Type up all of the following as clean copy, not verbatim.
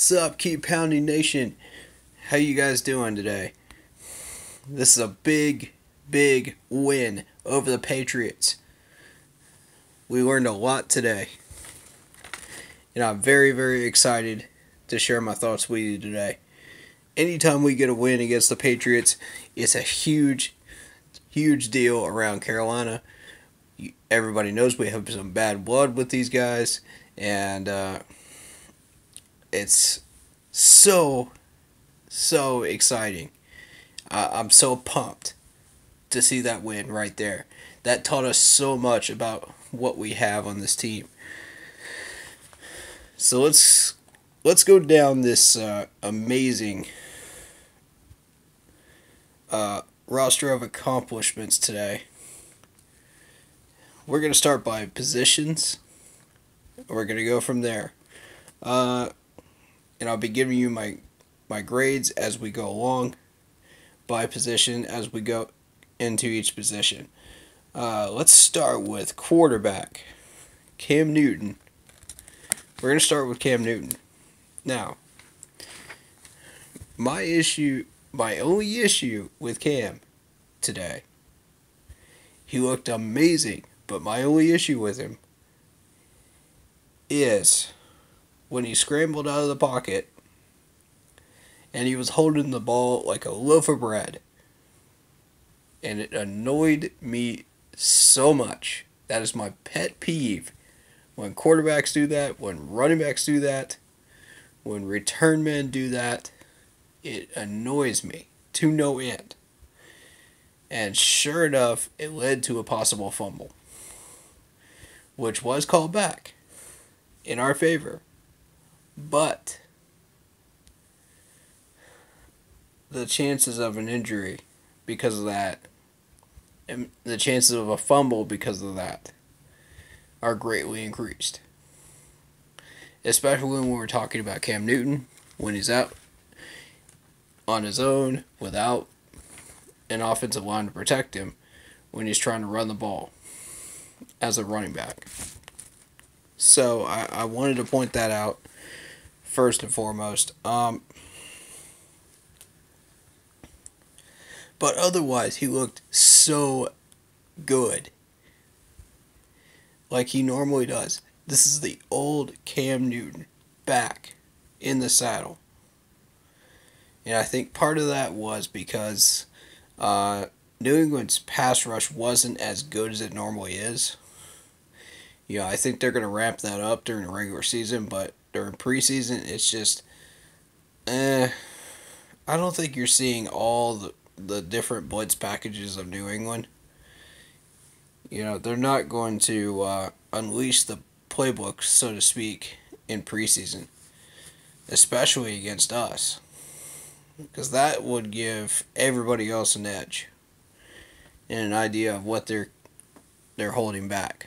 What's up, Keep Pounding Nation? How you guys doing today? This is a big win over the Patriots. We learned a lot today. And I'm very excited to share my thoughts with you today. Anytime we get a win against the Patriots, it's a huge deal around Carolina. Everybody knows we have some bad blood with these guys, and it's so exciting. I'm so pumped to see that win right there. That taught us so much about what we have on this team. So let's go down this amazing roster of accomplishments today. We're going to start by positions. We're going to go from there. And I'll be giving you my grades as we go along by position as we go into each position. Let's start with quarterback, Cam Newton. We're going to start with Cam Newton. Now, my only issue with Cam today, he looked amazing, but my only issue with him is when he scrambled out of the pocket and he was holding the ball like a loaf of bread. And it annoyed me so much. That is my pet peeve. When quarterbacks do that, when running backs do that, when return men do that, it annoys me to no end. And sure enough, it led to a possible fumble, which was called back in our favor. But the chances of an injury because of that, and the chances of a fumble because of that, are greatly increased. Especially when we're talking about Cam Newton, when he's out on his own without an offensive line to protect him when he's trying to run the ball as a running back. So I wanted to point that out first and foremost. But otherwise, he looked so good, like he normally does. This is the old Cam Newton back in the saddle. And I think part of that was because New England's pass rush wasn't as good as it normally is. I think they're going to ramp that up during the regular season, but during preseason, it's just, I don't think you're seeing all the different blitz packages of New England. They're not going to unleash the playbook, so to speak, in preseason, especially against us, because that would give everybody else an edge and an idea of what they're holding back.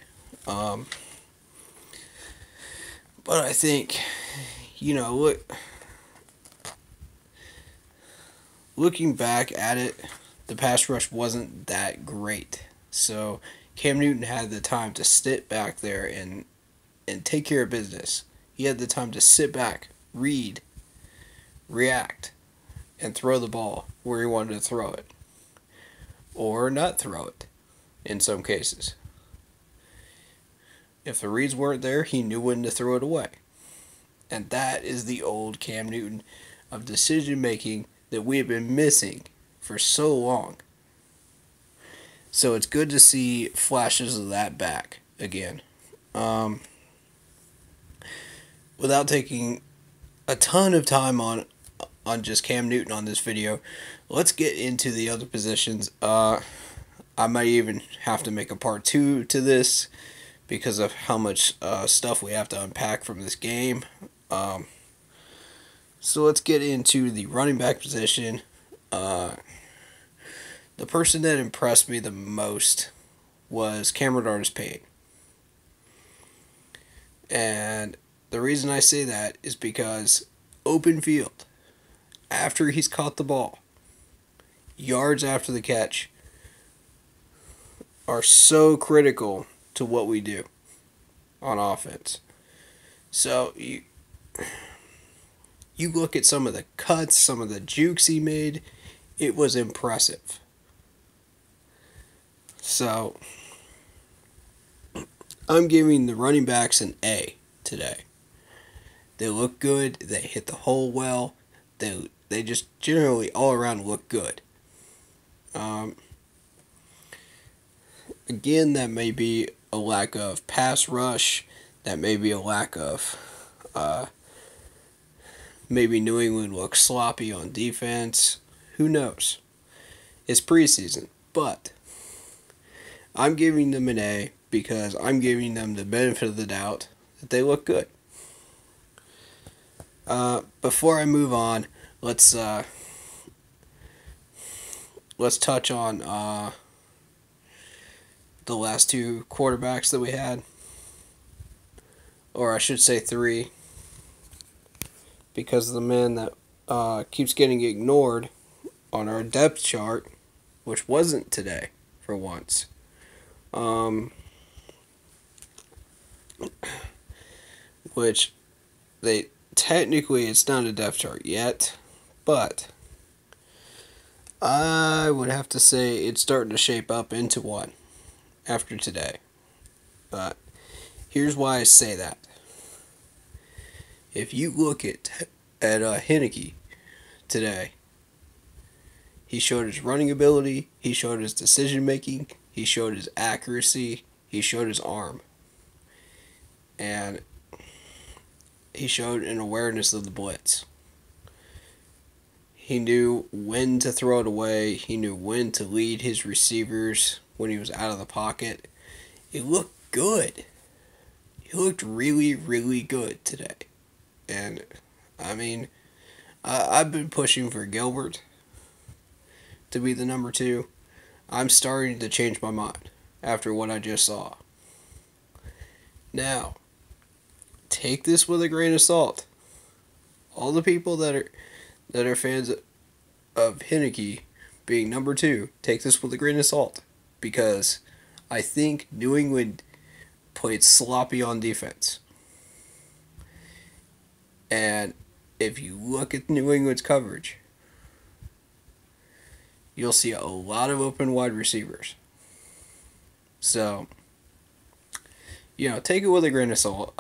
But I think, looking back at it, the pass rush wasn't that great. So Cam Newton had the time to sit back there and take care of business. He had the time to sit back, read, react, and throw the ball where he wanted to throw it. Or not throw it, in some cases. If the reads weren't there, he knew when to throw it away. And that is the old Cam Newton of decision making that we have been missing for so long. So it's good to see flashes of that back again. Without taking a ton of time on just Cam Newton on this video, let's get into the other positions. I might even have to make a part 2 to this because of how much stuff we have to unpack from this game. So let's get into the running back position. The person that impressed me the most was Cameron Artis-Payne. And the reason I say that is because open field, after he's caught the ball, yards after the catch, are so critical to what we do on offense. So You look at some of the cuts, some of the jukes he made, it was impressive. So, I'm giving the running backs an A today. They look good, they hit the hole well, they just generally all around look good. Um, Again, that may be a lack of pass rush, that may be a lack of maybe New England looks sloppy on defense. Who knows? It's preseason, but I'm giving them an A because I'm giving them the benefit of the doubt that they look good. Before I move on, let's touch on the last two quarterbacks that we had, or I should say three, because the man that keeps getting ignored on our depth chart, which wasn't today for once. Which they technically it's not a depth chart yet, but I would have to say it's starting to shape up into one after today. But here's why I say that. If you look at Heineke today, he showed his running ability, he showed his decision making, he showed his accuracy, he showed his arm, and he showed an awareness of the blitz. He knew when to throw it away. He knew when to lead his receivers when he was out of the pocket. It looked good. He looked really, really good today. And, I mean, I've been pushing for Gilbert to be the number 2. I'm starting to change my mind after what I just saw. Now, take this with a grain of salt. All the people that are fans of Heineke being number 2, take this with a grain of salt, because I think New England played sloppy on defense. And if you look at New England's coverage, you'll see a lot of open wide receivers. So, take it with a grain of salt.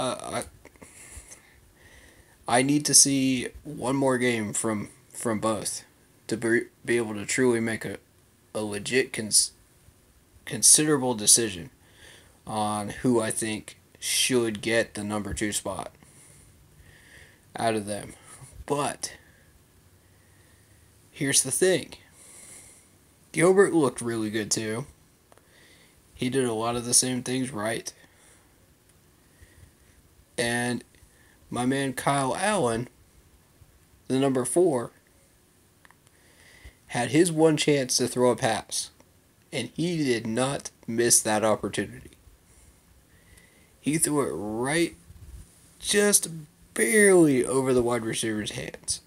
I need to see one more game from both to be able to truly make a legit considerable decision on who I think should get the number 2 spot out of them. But here's the thing. Gilbert looked really good too. He did a lot of the same things right. And my man Kyle Allen, the number 4, had his one chance to throw a pass, and he did not miss that opportunity. He threw it right, just barely over the wide receiver's hands.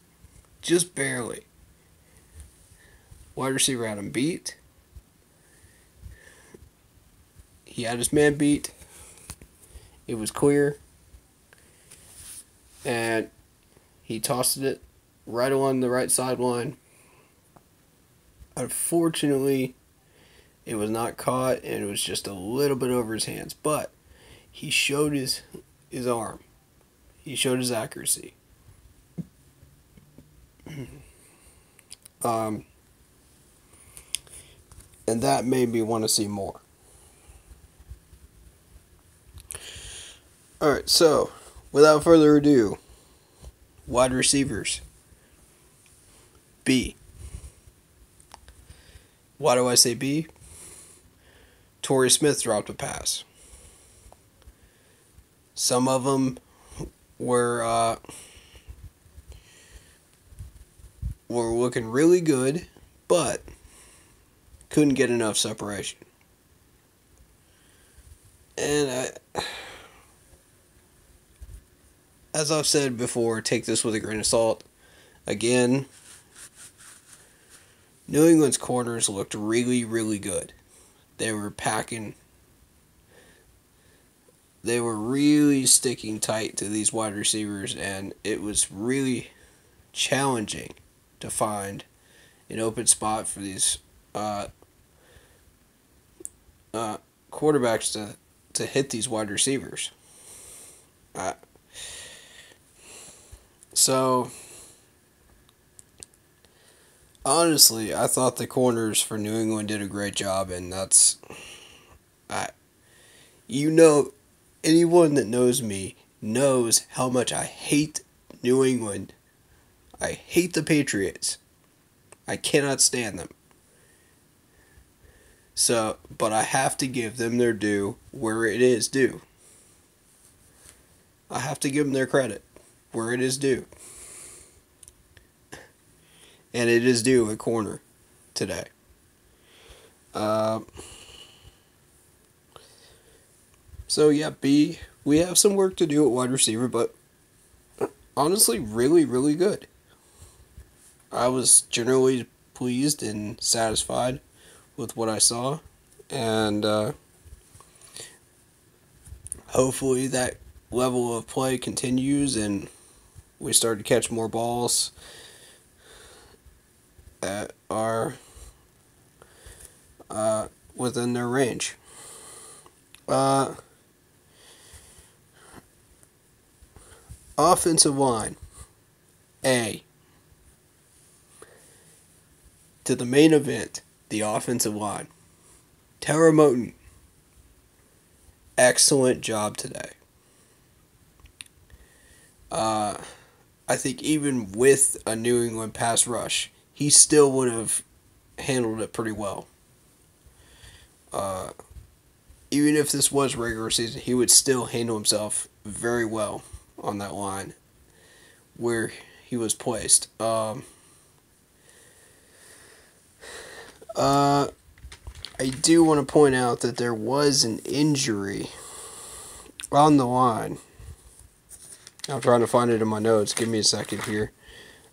Just barely. Wide receiver had him beat. He had his man beat. It was clear. And he tossed it right along the right sideline. Unfortunately, it was not caught, and it was just a little bit over his hands. But he showed his arm. He showed his accuracy. And that made me want to see more. Alright, so, without further ado, wide receivers. B. Why do I say B? Torrey Smith dropped a pass. Some of them were looking really good, but couldn't get enough separation. And as I've said before, take this with a grain of salt. Again, New England's corners looked really, really good. They were packing. They were really sticking tight to these wide receivers, and it was really, challenging to find an open spot for these quarterbacks to hit these wide receivers. So, honestly, I thought the corners for New England did a great job, and anyone that knows me knows how much I hate New England. I hate the Patriots. I cannot stand them. So, but I have to give them their due where it is due. I have to give them their credit where it is due. And it is due at corner today. So yeah, we have some work to do at wide receiver, but honestly, really, really good. I was generally pleased and satisfied with what I saw, and hopefully that level of play continues and we start to catch more balls that are within their range. Offensive line. A. To the main event, the offensive line. Tara Moton. Excellent job today. I think even with a New England pass rush, he still would have handled it pretty well. Even if this was regular season, he would still handle himself very well on that line where he was placed. I do want to point out that there was an injury on the line. I'm trying to find it in my notes. Give me a second here.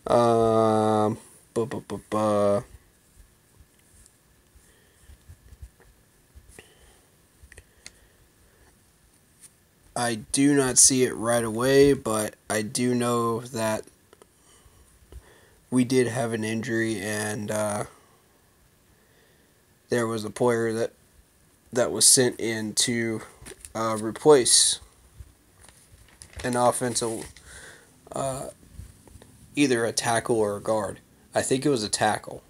I do not see it right away, but I do know that we did have an injury, and there was a player that was sent in to replace an offensive, either a tackle or a guard. I think it was a tackle.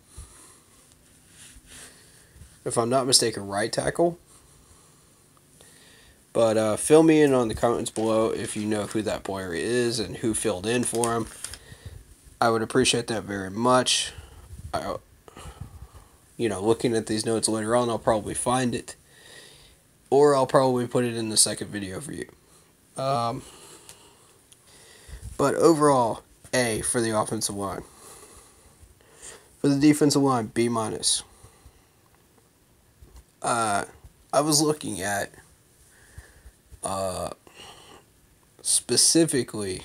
If I'm not mistaken, right tackle. But fill me in on the comments below if you know who that player is and who filled in for him. I would appreciate that very much. Looking at these notes later on, I'll probably find it. Or I'll probably put it in the second video for you. But overall, A for the offensive line. For the defensive line, B-. I was looking at specifically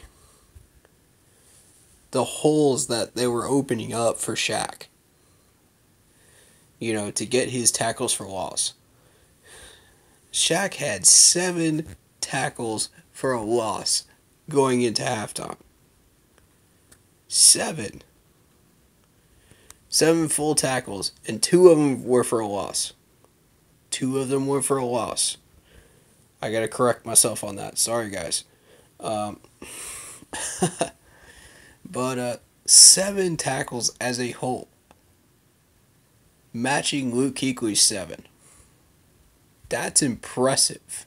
the holes that they were opening up for Shaq. To get his tackles for loss. Shaq had 7 tackles for a loss going into halftime. 7. 7 full tackles, and 2 of them were for a loss. 2 of them were for a loss. I gotta correct myself on that. Sorry, guys. But 7 tackles as a whole. Matching Luke Kuechly's 7. That's impressive.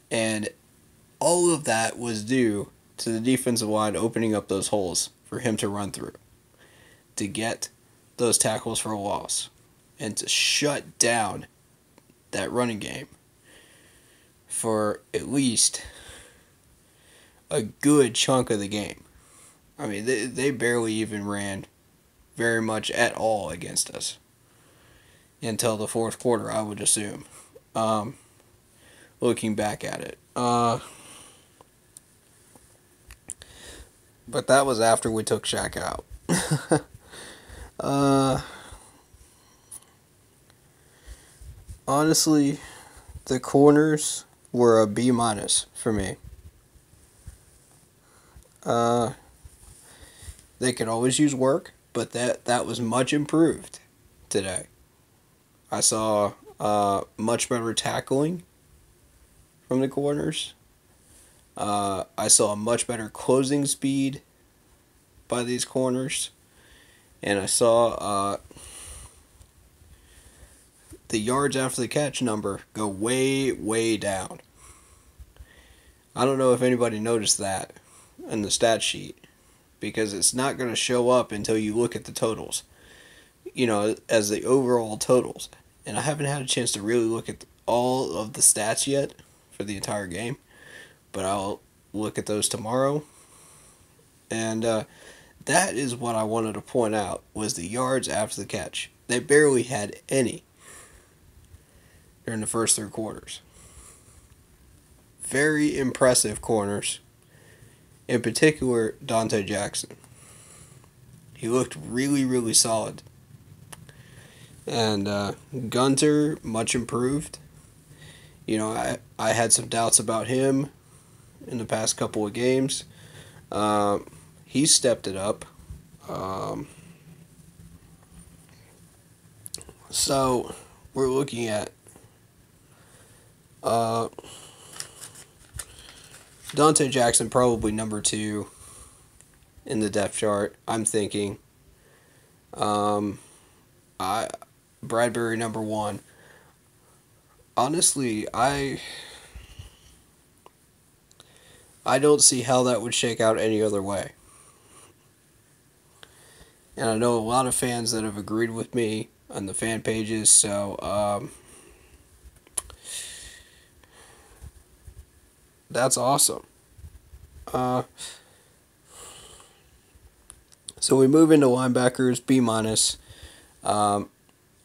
And all of that was due to the defensive line opening up those holes for him to run through. To get those tackles for a loss. And to shut down that running game for at least a good chunk of the game. I mean, they barely even ran very much at all against us until the fourth quarter, I would assume. Looking back at it. But that was after we took Shaq out. Honestly, the corners were a B- for me. They could always use work, but that was much improved today. I saw much better tackling from the corners. I saw a much better closing speed by these corners. And I saw the yards after the catch number go way, way down. I don't know if anybody noticed that in the stat sheet, because it's not going to show up until you look at the totals, as the overall totals. And I haven't had a chance to really look at all of the stats yet for the entire game, but I'll look at those tomorrow. And that is what I wanted to point out, was the yards after the catch. They barely had any during the first 3 quarters. Very impressive corners. In particular, Dante Jackson. He looked really, really solid. And Gunter, much improved. I had some doubts about him in the past couple of games. He stepped it up. So, we're looking at Dante Jackson probably number 2 in the depth chart, I'm thinking. Bradbury number 1. Honestly, I don't see how that would shake out any other way. And I know a lot of fans that have agreed with me on the fan pages, so that's awesome. So we move into linebackers, B-.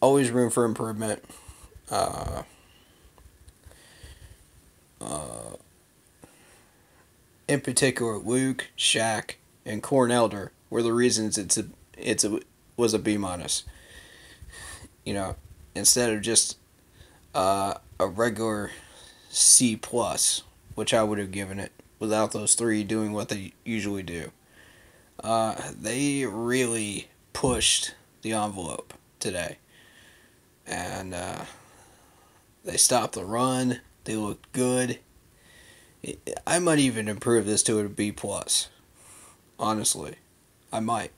Always room for improvement. In particular, Luke, Shaq, and Corn Elder were the reasons was a B-. Instead of just a regular C+, which I would have given it without those 3 doing what they usually do. They really pushed the envelope today. And they stopped the run. They looked good. I might even improve this to a B+. Honestly. I might.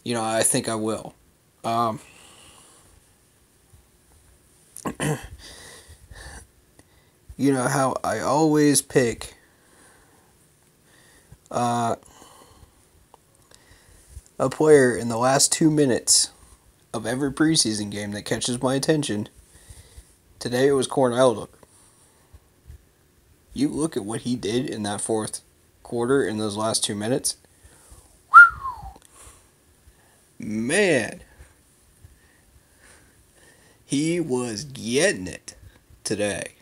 I think I will. How I always pick a player in the last 2 minutes of every preseason game that catches my attention. Today it was Corn Elder. You look at what he did in that 4th quarter in those last 2 minutes. Man, he was getting it today.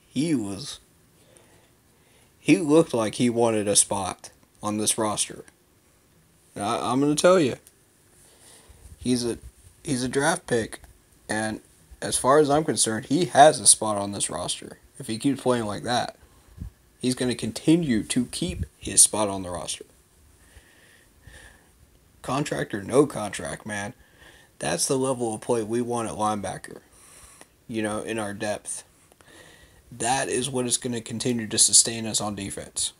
He looked like he wanted a spot on this roster. I'm going to tell you, he's a draft pick, and as far as I'm concerned, he has a spot on this roster. If he keeps playing like that, he's going to continue to keep his spot on the roster. Contract or no contract, man. That's the level of play we want at linebacker, in our depth. That is what is going to continue to sustain us on defense.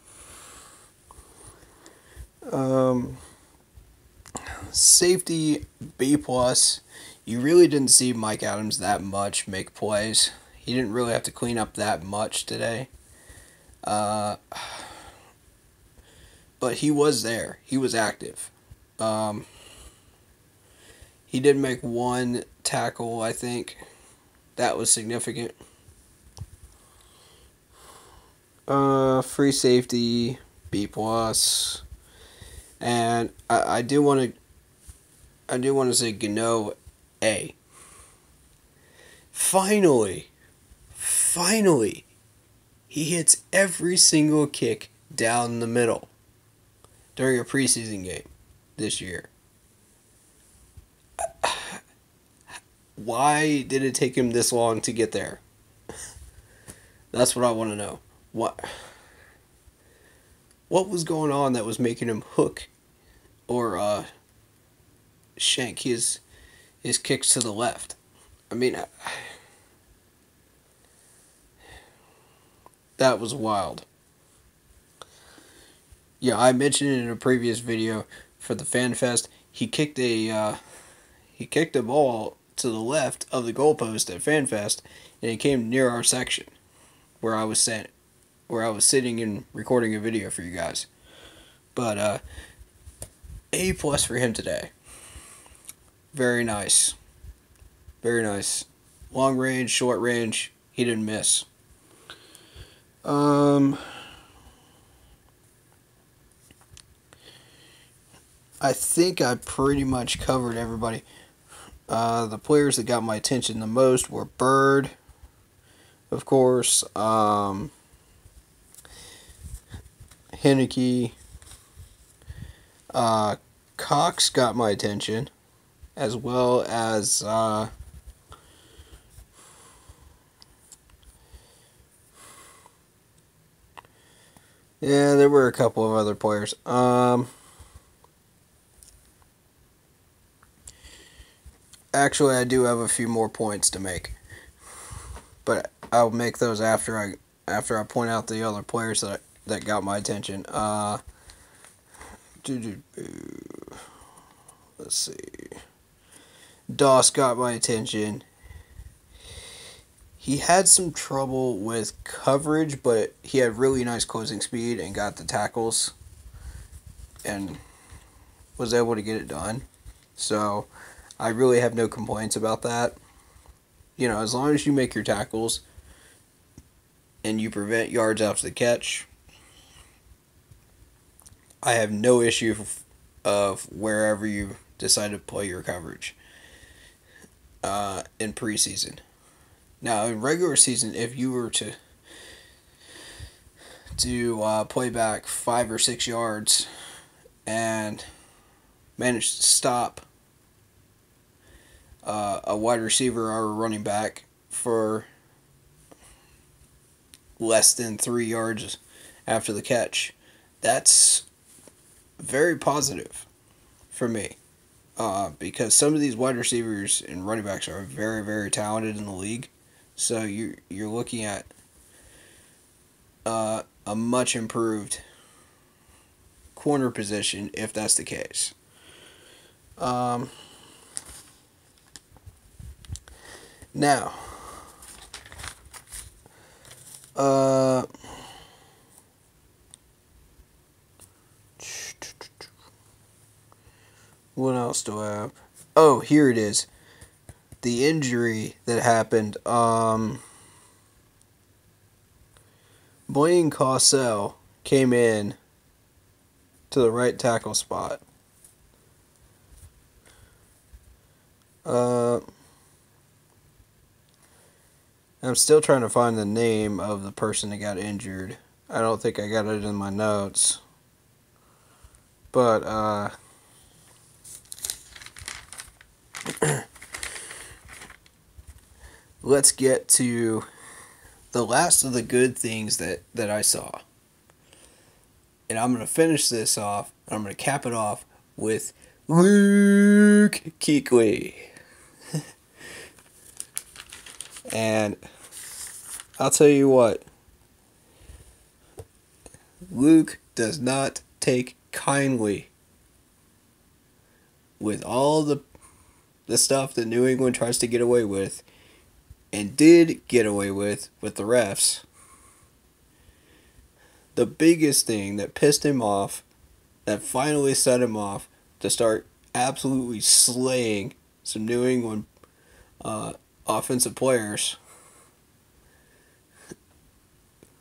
Safety, B+. You really didn't see Mike Adams that much make plays. He didn't really have to clean up that much today. But he was there. He was active. He did make 1 tackle, I think. That was significant. Free safety, B+. And I do want to say Gano, A. Finally, he hits every single kick down the middle during a preseason game this year. Why did it take him this long to get there? That's what I want to know. What? What was going on that was making him hook or shank his kicks to the left? I mean, that was wild. Yeah, I mentioned it in a previous video for the Fan Fest. He kicked a ball to the left of the goalpost at Fan Fest, and it came near our section where I was sitting and recording a video for you guys. But A+ for him today. Very nice. Very nice. Long range, short range, he didn't miss. I think I pretty much covered everybody. The players that got my attention the most were Bird, of course, Heineke, Cox got my attention, as well as yeah, there were a couple of other players. Actually, I do have a few more points to make, but I'll make those after I point out the other players that got my attention. Let's see. Doss got my attention. He had some trouble with coverage, but he had really nice closing speed and got the tackles and was able to get it done. So I really have no complaints about that. You know, as long as you make your tackles and you prevent yards after the catch, I have no issue of wherever you decide to play your coverage in preseason. Now, in regular season, if you were to play back 5 or 6 yards and manage to stop a wide receiver or a running back for less than 3 yards after the catch, that's very positive for me. Because some of these wide receivers and running backs are very, very talented in the league. So you're looking at a much improved corner position if that's the case. Now, what else do I have? Oh, here it is. The injury that happened. Blaine Cassell came in to the right tackle spot. I'm still trying to find the name of the person that got injured. I don't think I got it in my notes. But, let's get to the last of the good things that I saw. And I'm going to finish this off. I'm going to cap it off with Luke Kuechly. And I'll tell you what. Luke does not take kindly with all the stuff that New England tries to get away with, and did get away with the refs. The biggest thing that pissed him off, that finally set him off to start absolutely slaying some New England offensive players,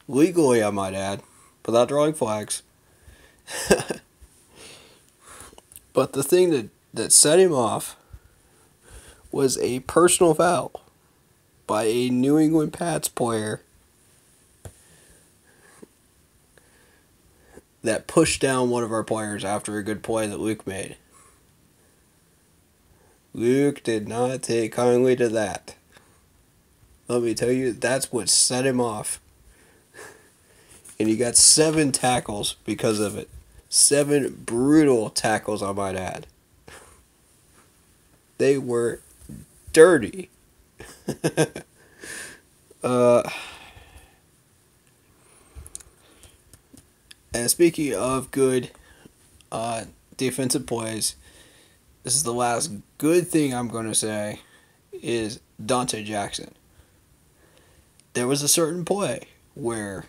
legally I might add, without drawing flags. But the thing that set him off was a personal foul by a New England Pats player that pushed down one of our players after a good play that Luke made. Luke did not take kindly to that. Let me tell you, that's what set him off and he got 7 tackles because of it. 7 brutal tackles, I might add. They were dirty. uh, and speaking of good defensive plays, this is the last good thing I'm going to say is Dante Jackson. There was a certain play where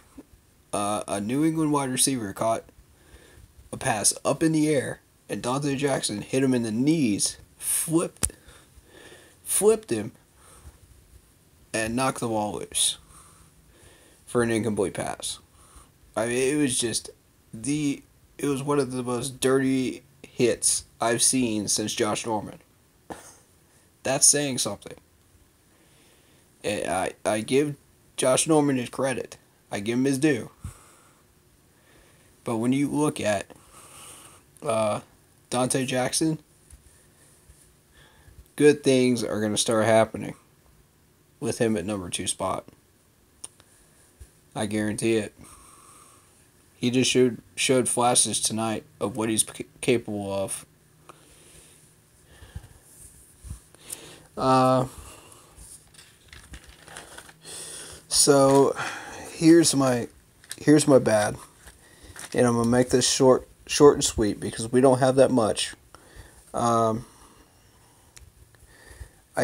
a New England wide receiver caught a pass up in the air, and Dante Jackson hit him in the knees, flipped him, and knocked the ball loose for an incomplete pass. I mean, it was one of the most dirty hits I've seen since Josh Norman. That's saying something. I give Josh Norman his credit. I give him his due. But when you look at Dante Jackson, good things are going to start happening with him at number 2 spot. I guarantee it. He just showed flashes tonight of what he's capable of. So here's my bad, and I'm gonna make this short and sweet because we don't have that much. I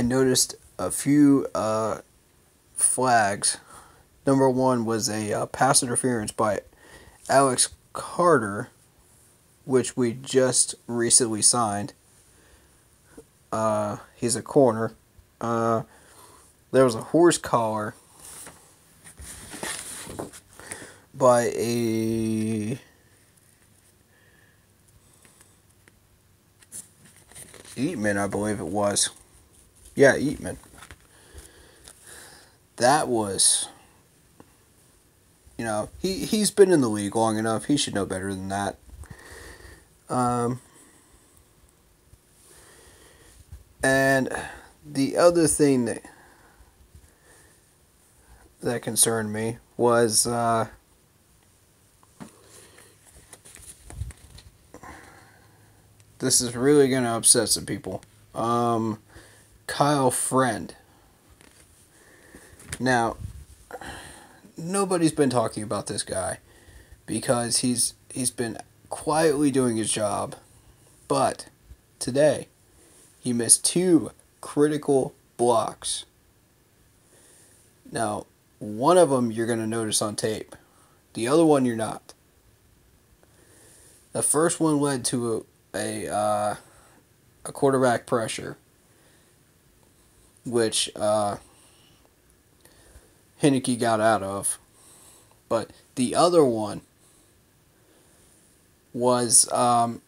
noticed a few flags. Number 1 was a pass interference by Alex Carter, which we just recently signed. He's a corner. There was a horse collar by a Eatman, I believe it was. Yeah, Eatman. That was, he's been in the league long enough. He should know better than that. And the other thing that concerned me was this is really going to upset some people. Kyle Friend. Now, nobody's been talking about this guy because he's been quietly doing his job, but today he missed 2 critical blocks. Now, one of them you're going to notice on tape. The other one you're not. The first one led to a quarterback pressure, which Heineke got out of. But the other one was part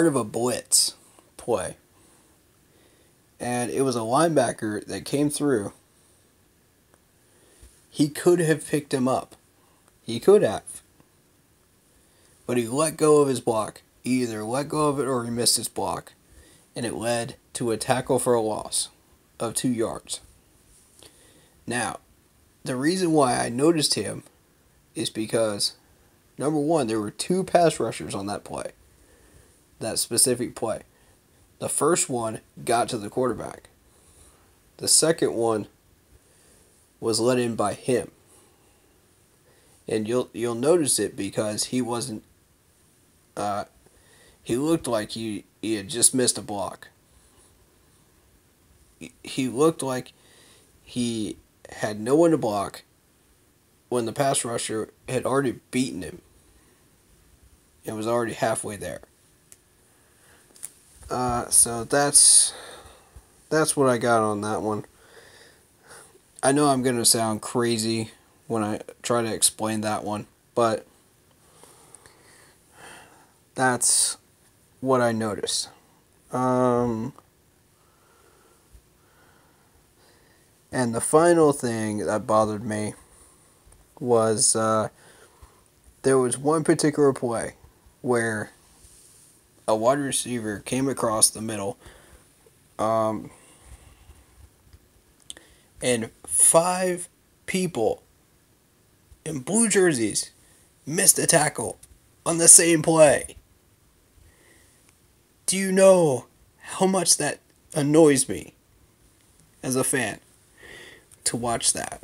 of a blitz play. And it was a linebacker that came through. He could have picked him up. He could have. But he let go of his block. He either let go of it or he missed his block. And it led to a tackle for a loss of 2 yards. Now, the reason why I noticed him is because, number 1, there were 2 pass rushers on that play. That specific play. The first one got to the quarterback. The second one was let in by him. And you'll notice it because he wasn't. He looked like he had just missed a block. He looked like he had no one to block when the pass rusher had already beaten him and was already halfway there. So that's what I got on that one. I know I'm going to sound crazy when I try to explain that one, but that's what I noticed. And the final thing that bothered me was there was one particular play where a wide receiver came across the middle, and 5 people in blue jerseys missed a tackle on the same play. Do you know how much that annoys me as a fan to watch that?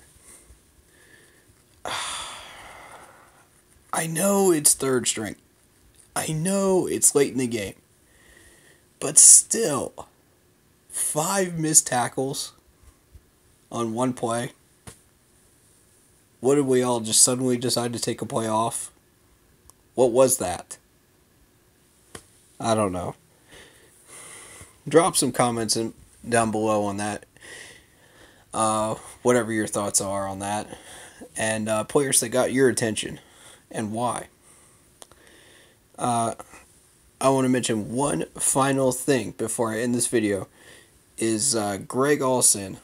I know it's third string. I know it's late in the game. But still, 5 missed tackles on one play. What did we all just suddenly decide to take a play off? What was that? I don't know. Drop some comments down below on that. Whatever your thoughts are on that. And players that got your attention and why. I want to mention one final thing before I end this video. Is Greg Olsen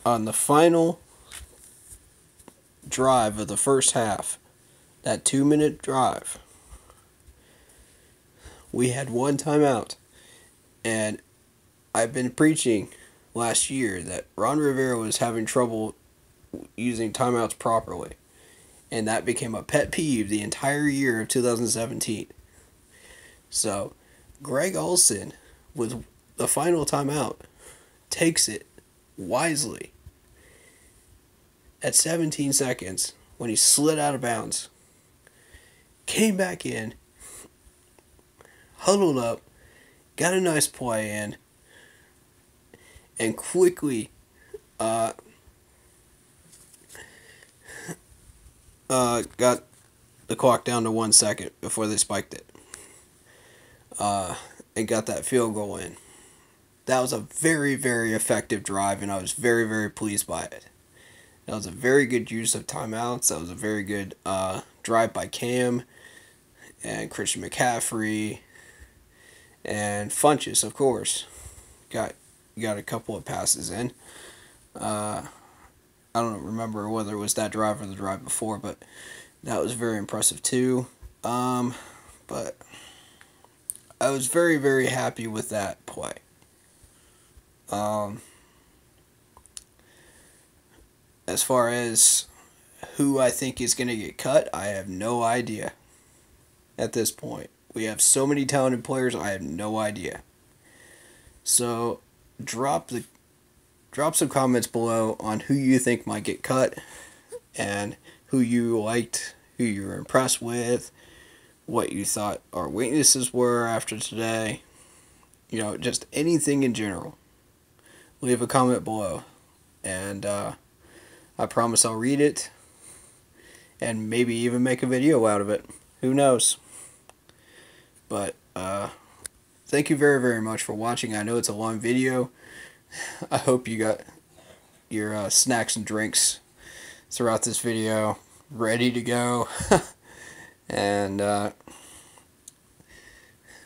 on the final drive of the first half, that 2-minute drive. We had one timeout, and I've been preaching last year that Ron Rivera was having trouble using timeouts properly, and that became a pet peeve the entire year of 2017. So, Greg Olsen, with the final timeout, takes it wisely at 17 seconds when he slid out of bounds, came back in, huddled up, got a nice play in, and quickly got the clock down to 1 second before they spiked it. And got that field goal in. That was a very, very effective drive, and I was very, very pleased by it. That was a very good use of timeouts. That was a very good drive by Cam and Christian McCaffrey and Funchess, of course. Got a couple of passes in. I don't remember whether it was that drive or the drive before, but that was very impressive too. But I was very, very happy with that play. As far as who I think is going to get cut, I have no idea at this point. We have so many talented players, I have no idea. So, drop some comments below on who you think might get cut and who you liked, who you were impressed with, what you thought our weaknesses were after today. You know, just anything in general. Leave a comment below. And I promise I'll read it. And maybe even make a video out of it. Who knows? But thank you very, very much for watching. I know it's a long video. I hope you got your snacks and drinks throughout this video ready to go. And